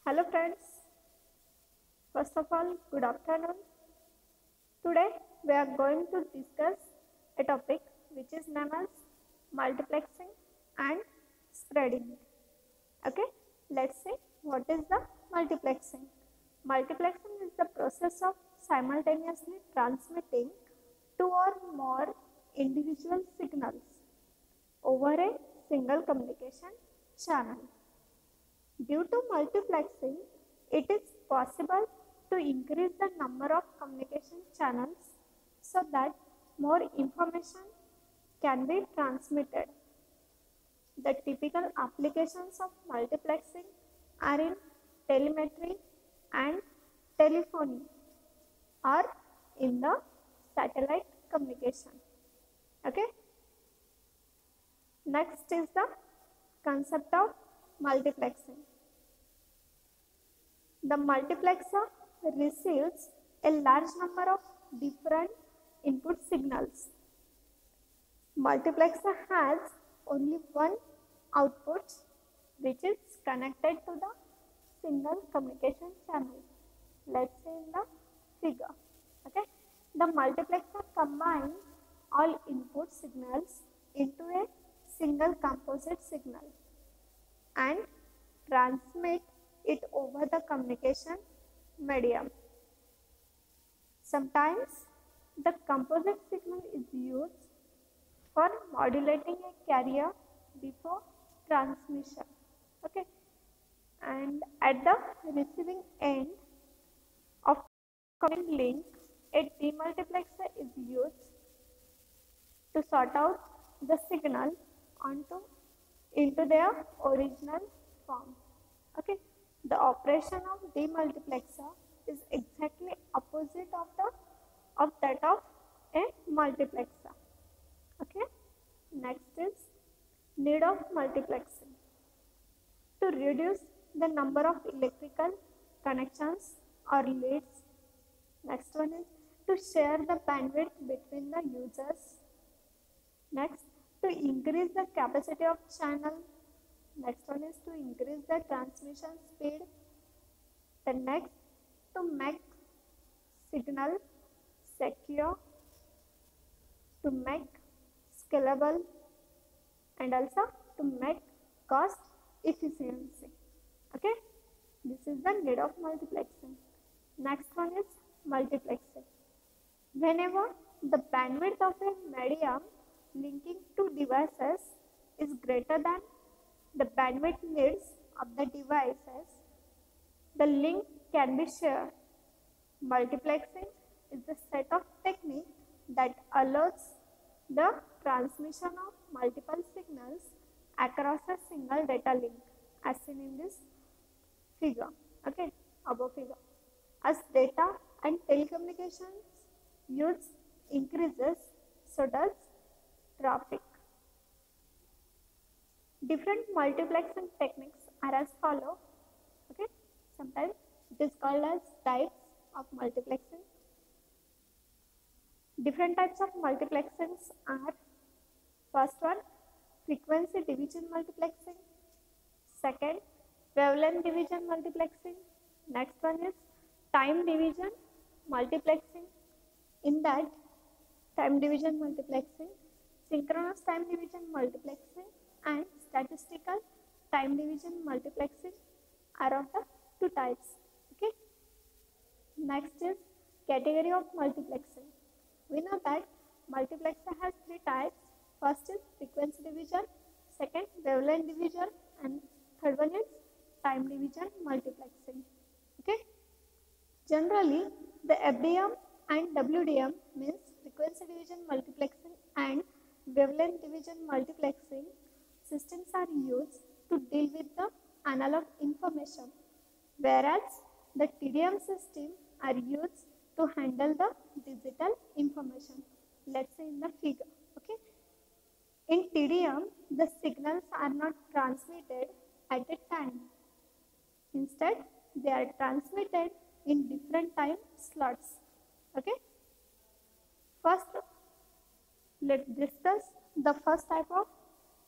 Hello friends, first of all, good afternoon. Today we are going to discuss a topic which is known as multiplexing and spreading. Okay, let's see what is the multiplexing. Multiplexing is the process of simultaneously transmitting two or more individual signals over a single communication channel. Due to multiplexing, it is possible to increase the number of communication channels so that more information can be transmitted. The typical applications of multiplexing are in telemetry and telephony or in the satellite communication. Okay. Next is the concept of multiplexing. The multiplexer receives a large number of different input signals. Multiplexer has only one output which is connected to the single communication channel. Let's say in the figure. Okay. The multiplexer combines all input signals into a single composite signal and transmit it over the communication medium. Sometimes the composite signal is used for modulating a carrier before transmission. Okay, and at the receiving end of coming link, a demultiplexer is used to sort out the signal into their original form. Okay, the operation of demultiplexer is exactly opposite of that of a multiplexer. Okay, next is need of multiplexing. To reduce the number of electrical connections or leads. Next one is to share the bandwidth between the users. Next, to increase the capacity of channel. Next one is to increase the transmission speed. The next, to make signal secure, to make scalable, and also to make cost efficiency. Okay, this is the need of multiplexing. Next one is multiplexing. Whenever the bandwidth of a medium linking two devices is greater than the bandwidth needs of the devices, the link can be shared. Multiplexing is the set of technique that allows the transmission of multiple signals across a single data link, as seen in this figure. Okay, above figure. As data and telecommunications use increases, so does traffic. Different multiplexing techniques are as follow. Okay, sometimes it is called as types of multiplexing. Different types of multiplexings are: first one, frequency division multiplexing. Second, wavelength division multiplexing. Next one is time division multiplexing. In that, time division multiplexing, synchronous time division multiplexing, and statistical time division multiplexing are of the two types. Okay. Next is category of multiplexing. We know that multiplexer has three types. First is frequency division, second wavelength division, and third one is time division multiplexing. Okay. Generally, the FDM and WDM means frequency division multiplexing and wavelength division multiplexing systems are used to deal with the analog information, whereas the TDM system are used to handle the digital information. Let's say in the figure. Okay. In TDM, the signals are not transmitted at a time. Instead, they are transmitted in different time slots. Okay. First, let's discuss the first type of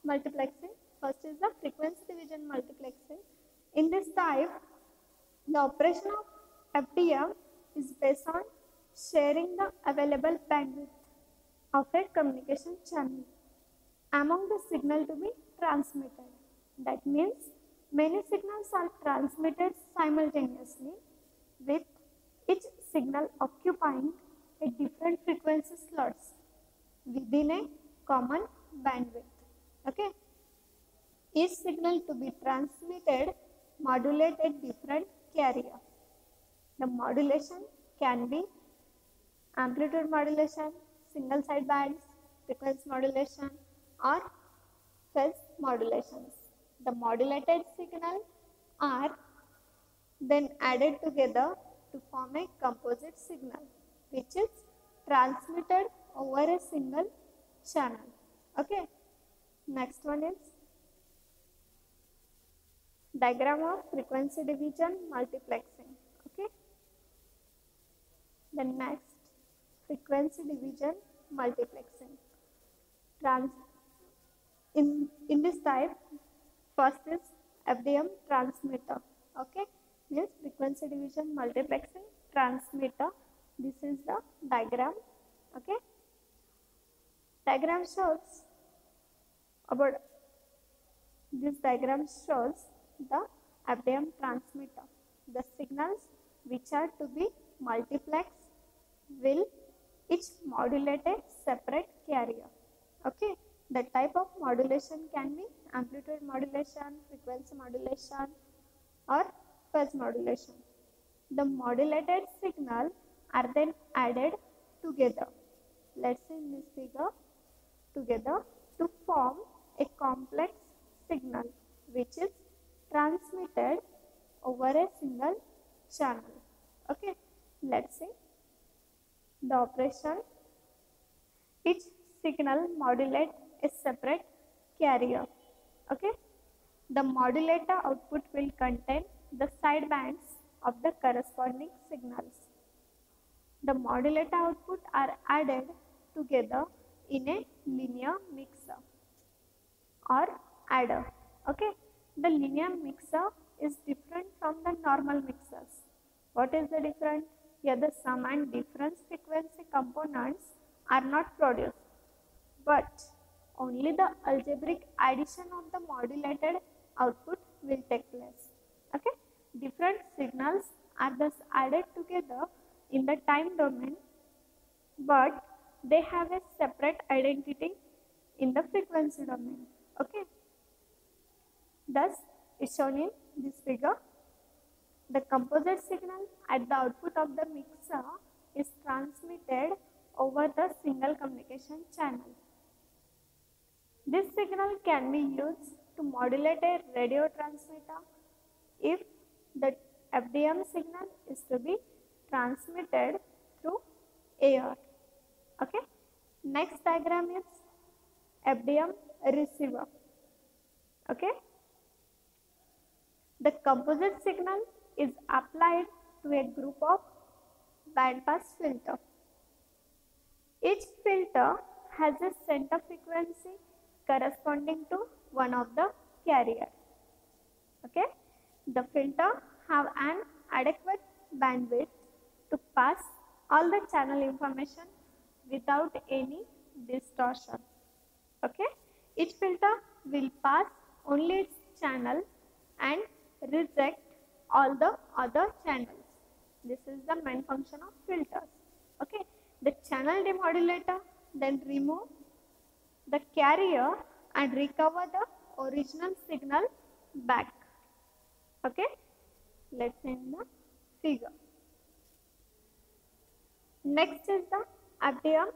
multiplexing. First is the frequency division multiplexing. In this type, The operation of FDM is based on sharing the available bandwidth of a communication channel among the signal to be transmitted. That means many signals are transmitted simultaneously with each signal occupying a different frequency slots within a common bandwidth. Okay. Each signal to be transmitted modulate a different carrier. The modulation can be amplitude modulation, single side bands, frequency modulation, or phase modulations. The modulated signal are then added together to form a composite signal which is transmitted over a single channel. Okay. Next one is diagram of frequency division multiplexing. Okay. The next frequency division multiplexing. In this type, first is FDM transmitter. Okay, means frequency division multiplexing transmitter. This is the diagram. Okay, diagram shows about this diagram shows the FDM transmitter. The signals which are to be multiplexed will each modulate a separate carrier. Okay, the type of modulation can be amplitude modulation, frequency modulation, or phase modulation. The modulated signal are then added together. Let's see in this figure together to form a complex signal which is transmitted over a single channel. Okay, let's see the operation. Each signal modulates a separate carrier. Okay, the modulator output will contain the sidebands of the corresponding signals. The modulator output are added together in a linear mixer or adder. Okay, the linear mixer is different from the normal mixers. What is the difference? Here the sum and difference frequency components are not produced, but only the algebraic addition of the modulated output will take place. Okay, different signals are thus added together in the time domain, but they have a separate identity in the frequency domain. Okay, thus is shown in this figure. The composite signal at the output of the mixer is transmitted over the single communication channel. This signal can be used to modulate a radio transmitter if the FDM signal is to be transmitted through air. Okay. Next diagram is FDM receiver. Okay. The composite signal is applied to a group of bandpass filter. Each filter has a center frequency corresponding to one of the carrier. Okay, the filter have an adequate bandwidth to pass all the channel information without any distortion. Okay, each filter will pass only its channel and reject all the other channels. This is the main function of filters. Okay, the channel demodulator then remove the carrier and recover the original signal back. Okay, let's see in the figure. Next is the FDM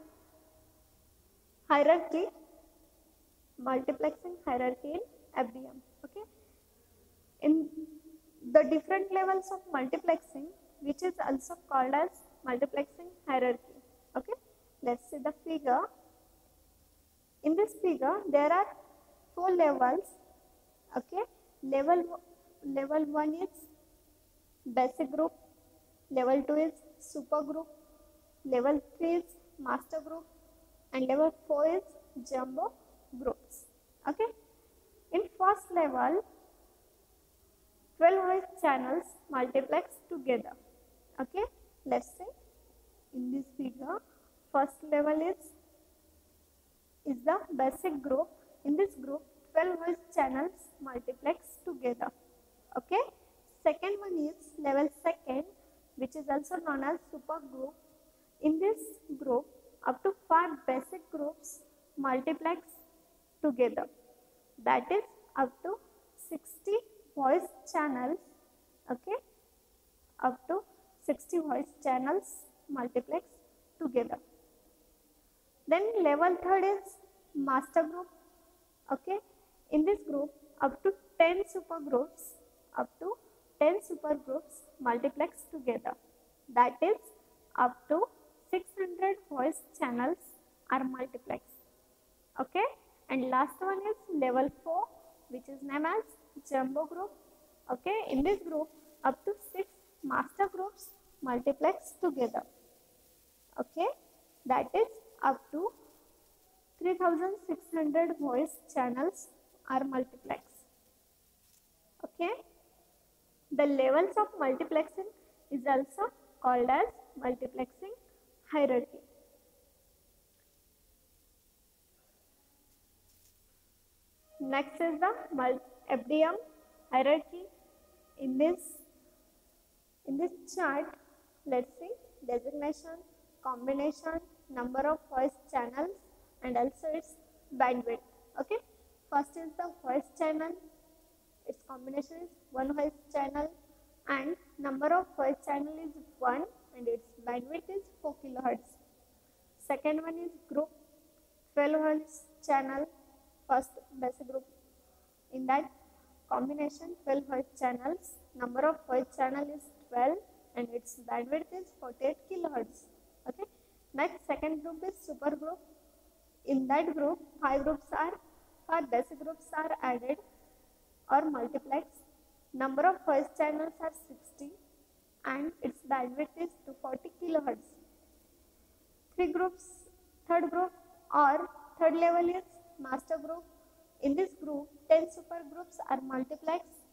hierarchy, multiplexing hierarchy in FDM. Okay, in the different levels of multiplexing, which is also called as multiplexing hierarchy. Okay, let's see the figure. In this figure, there are 4 levels. Okay, level 1 is basic group, level 2 is super group, level 3 is master group, and level 4 is jumbo groups. Okay, in first level, 12 voice channels multiplexed together. Okay, let's say in this figure, first level is the basic group. In this group, 12 voice channels multiplexed together. Okay, second one is level second, which is also known as super group. In this group, up to 5 basic groups multiplexed together. That is up to 60 voice channels. Okay, up to 60 voice channels multiplexed together. Then level third is master group. Okay, in this group up to 10 supergroups, multiplexed together. That is up to 600 voice channels are multiplexed. Okay, and last one is level 4, which is named as jumbo group. Okay, in this group up to 6 master groups multiplexed together. Okay, that is up to 3600 voice channels are multiplexed. Okay, the levels of multiplexing is also called as multiplexing hierarchy. Next is the FDM hierarchy. In this chart, let's see designation, combination, number of voice channels, and also its bandwidth. Okay, first is the voice channel. Its combination is one voice channel, and number of voice channel is 1, and its bandwidth is 4 kHz. Second one is group, 12 voice channel, first basic group. In that combination, 12 voice channels, number of voice channel is 12, and its bandwidth is 48 kHz. Okay. Next, second group is super group. In that group, 5 basic groups are added or multiplexed. Number of voice channels are 60, and its bandwidth is 240 kHz. Third group or third level is master group. In this group, 10 super groups are multiplexed.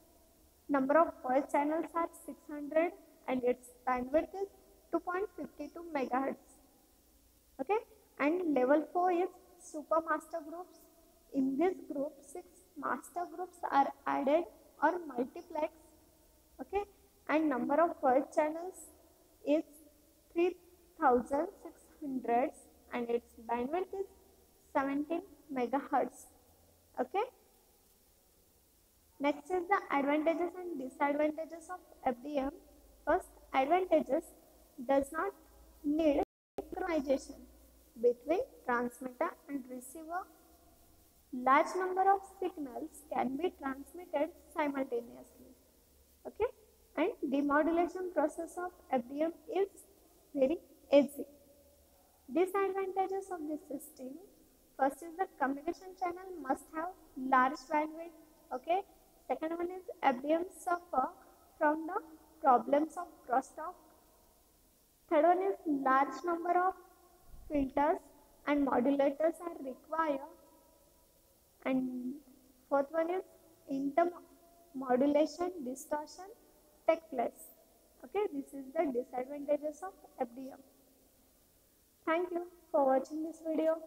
Number of voice channels are 600, and its bandwidth is 2.52 MHz. Okay, and level 4 is super master groups. In this group, 6 master groups are added or multiplexed. Okay, and number of voice channels is 3600, and its bandwidth is 17 MHz. Okay. Next is the advantages and disadvantages of FDM. First, advantages: does not need synchronization between transmitter and receiver. Large number of signals can be transmitted simultaneously. Okay, and demodulation process of FDM is very easy. Disadvantages of this system: first is the communication channel must have large bandwidth. Okay. Second one is FDM suffer from the problems of crosstalk. Third one is large number of filters and modulators are required. And fourth one is intermodulation distortion take place. Okay, this is the disadvantages of FDM. Thank you for watching this video.